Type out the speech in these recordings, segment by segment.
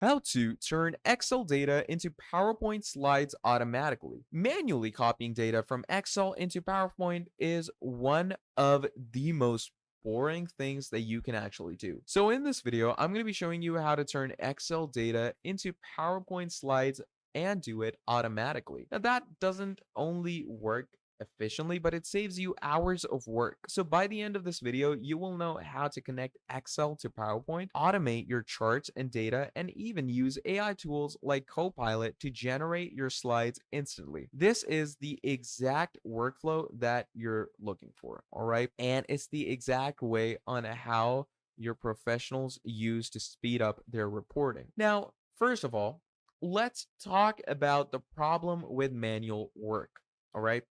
How to turn Excel data into PowerPoint slides automatically. Manually copying data from Excel into PowerPoint is one of the most boring things that you can actually do. So in this video, I'm going to be showing you how to turn Excel data into PowerPoint slides and do it automatically. Now that doesn't only work efficiently, but it saves you hours of work. So by the end of this video, you will know how to connect Excel to PowerPoint, automate your charts and data, and even use AI tools like Copilot to generate your slides instantly. This is the exact workflow that you're looking for, all right? And it's the exact way on how your professionals use to speed up their reporting. Now, first of all, let's talk about the problem with manual work, all right?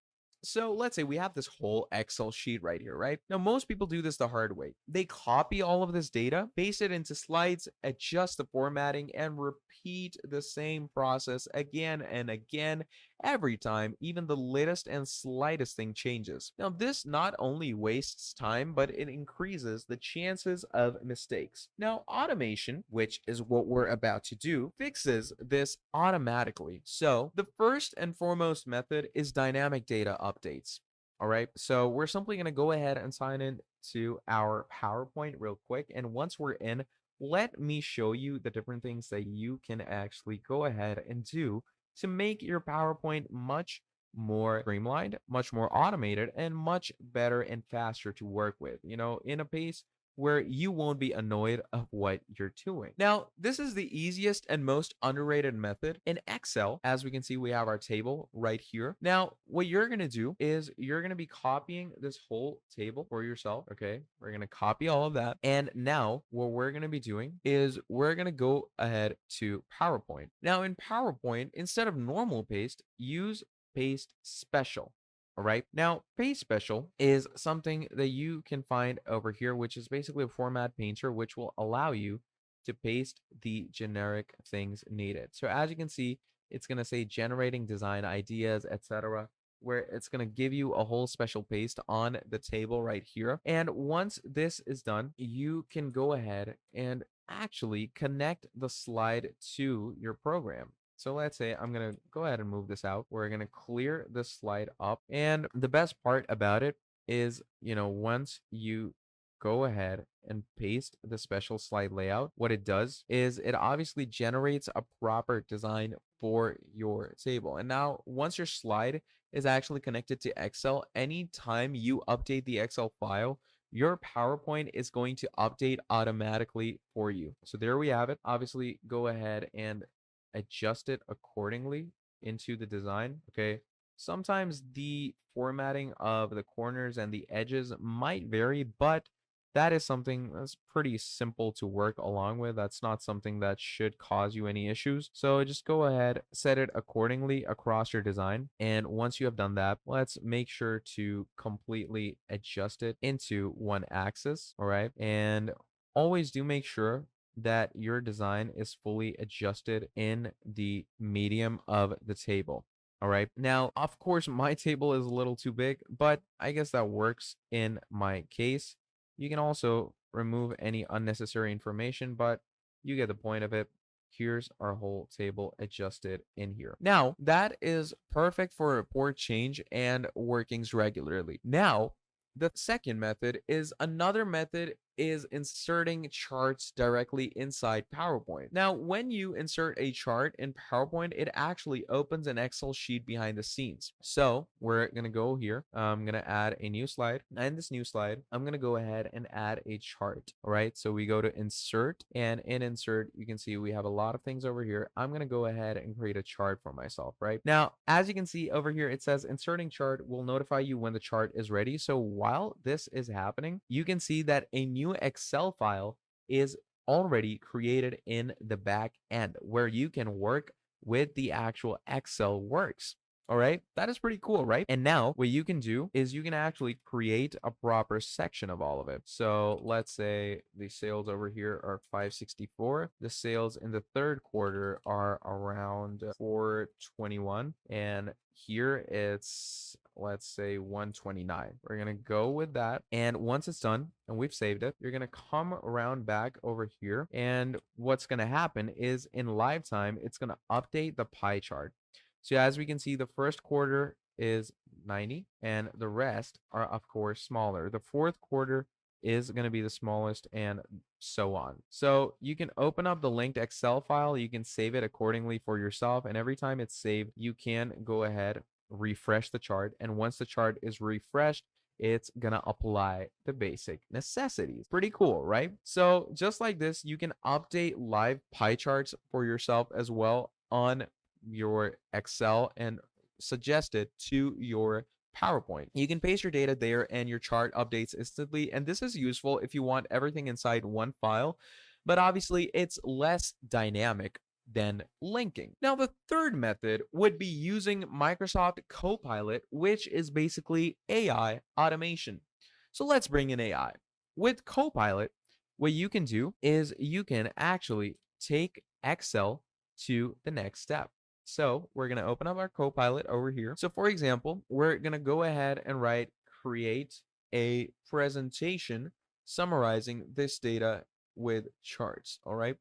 So let's say we have this whole Excel sheet right here, right? Now, most people do this the hard way. They copy all of this data, paste it into slides, adjust the formatting, and repeat the same process again and again every time, even the littlest and slightest thing changes. Now, this not only wastes time, but it increases the chances of mistakes. Now, automation, which is what we're about to do, fixes this automatically. So, the first and foremost method is dynamic data updates. All right, so we're simply going to go ahead and sign in to our PowerPoint real quick. And once we're in, let me show you the different things that you can actually go ahead and do to make your PowerPoint much more streamlined, much more automated, and much better and faster to work with, in a pace where you won't be annoyed of what you're doing. Now, this is the easiest and most underrated method. In Excel, as we can see, we have our table right here. Now, what you're going to do is you're going to be copying this whole table for yourself, okay? We're going to copy all of that. And now what we're going to be doing is we're going to go ahead to PowerPoint. Now, in PowerPoint, instead of normal paste, use paste special. All right. Now, Paste Special is something that you can find over here, which is basically a format painter, which will allow you to paste the generic things needed. So as you can see, it's going to say generating design ideas, etc., where it's going to give you a whole special paste on the table right here. And once this is done, you can go ahead and actually connect the slide to your program. So let's say I'm going to go ahead and move this out. We're going to clear the slide up. And the best part about it is, once you go ahead and paste the special slide layout, what it does is it obviously generates a proper design for your table. And now once your slide is actually connected to Excel, anytime you update the Excel file, your PowerPoint is going to update automatically for you. So there we have it. Obviously, go ahead and adjust it accordingly into the design. Okay. Sometimes the formatting of the corners and the edges might vary, but that is something that's pretty simple to work along with. That's not something that should cause you any issues. So just go ahead, set it accordingly across your design. And once you have done that, let's make sure to completely adjust it into one axis. All right. And always do make sure that your design is fully adjusted in the medium of the table. All right. Now, of course, my table is a little too big, but I guess that works in my case. You can also remove any unnecessary information, but you get the point of it. Here's our whole table adjusted in here. Now, that is perfect for report change and workings regularly. Now, the second method is another method is inserting charts directly inside PowerPoint. Now, when you insert a chart in PowerPoint, it actually opens an Excel sheet behind the scenes. So we're going to go here. I'm going to add a new slide. And this new slide, I'm going to go ahead and add a chart. All right. So we go to insert, and in insert, you can see we have a lot of things over here. I'm going to go ahead and create a chart for myself, right? Now, as you can see over here, it says inserting chart will notify you when the chart is ready. So while this is happening, you can see that a new Excel file is already created in the back end where you can work with the actual Excel works. All right, that is pretty cool, right? And now what you can do is you can actually create a proper section of all of it. So let's say the sales over here are 564. The sales in the third quarter are around 421. And here it's, let's say, 129. We're going to go with that. And once it's done and we've saved it, you're going to come around back over here. And what's going to happen is in live time, it's going to update the pie chart. So as we can see, the first quarter is 90 and the rest are of course smaller. The fourth quarter is going to be the smallest and so on. So you can open up the linked Excel file. You can save it accordingly for yourself. And every time it's saved, you can go ahead, refresh the chart. And once the chart is refreshed, it's gonna apply the basic necessities. Pretty cool, right? So just like this, you can update live pie charts for yourself as well on your Excel and suggest it to your PowerPoint. You can paste your data there and your chart updates instantly. And this is useful if you want everything inside one file, but obviously it's less dynamic than linking. Now, the third method would be using Microsoft Copilot, which is basically AI automation. So let's bring in AI. With Copilot, what you can do is you can actually take Excel to the next step. So we're going to open up our Copilot over here. So for example, we're going to go ahead and write create a presentation summarizing this data with charts. All right.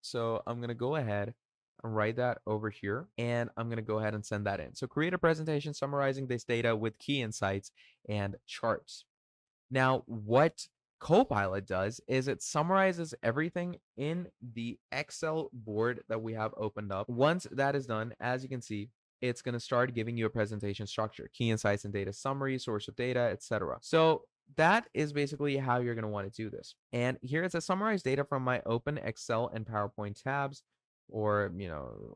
So I'm going to go ahead and write that over here, and I'm going to go ahead and send that in. So create a presentation summarizing this data with key insights and charts. Now, what Copilot does is it summarizes everything in the Excel board that we have opened up. Once that is done, as you can see, it's going to start giving you a presentation structure, key insights and data summary, source of data, etc. So that is basically how you're going to want to do this. And here it's a summarized data from my open Excel and PowerPoint tabs. Or,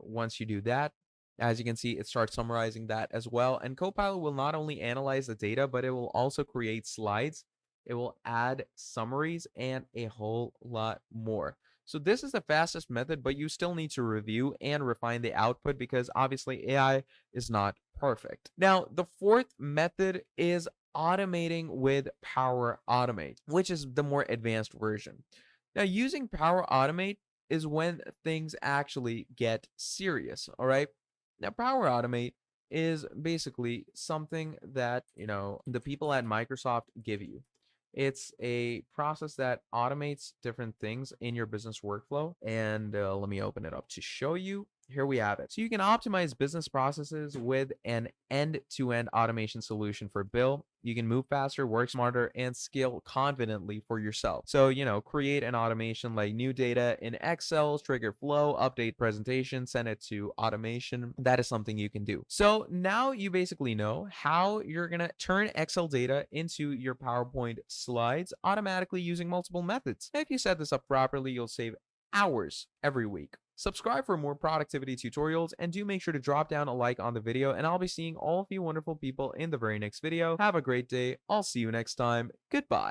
once you do that, as you can see, it starts summarizing that as well. And Copilot will not only analyze the data, but it will also create slides. It will add summaries and a whole lot more. So this is the fastest method, but you still need to review and refine the output because obviously AI is not perfect. Now, the fourth method is automating with Power Automate, which is the more advanced version. Now, using Power Automate is when things actually get serious, all right? Now, Power Automate is basically something that, the people at Microsoft give you. It's a process that automates different things in your business workflow. And let me open it up to show you. Here we have it. So you can optimize business processes with an end-to-end automation solution for Bill. You can move faster, work smarter, and scale confidently for yourself. So, create an automation like new data in Excel, trigger flow, update presentation, send it to automation. That is something you can do. So now you basically know how you're going to turn Excel data into your PowerPoint slides automatically using multiple methods. If you set this up properly, you'll save hours every week. Subscribe for more productivity tutorials, and do make sure to drop down a like on the video, and I'll be seeing all of you wonderful people in the very next video. Have a great day. I'll see you next time. Goodbye.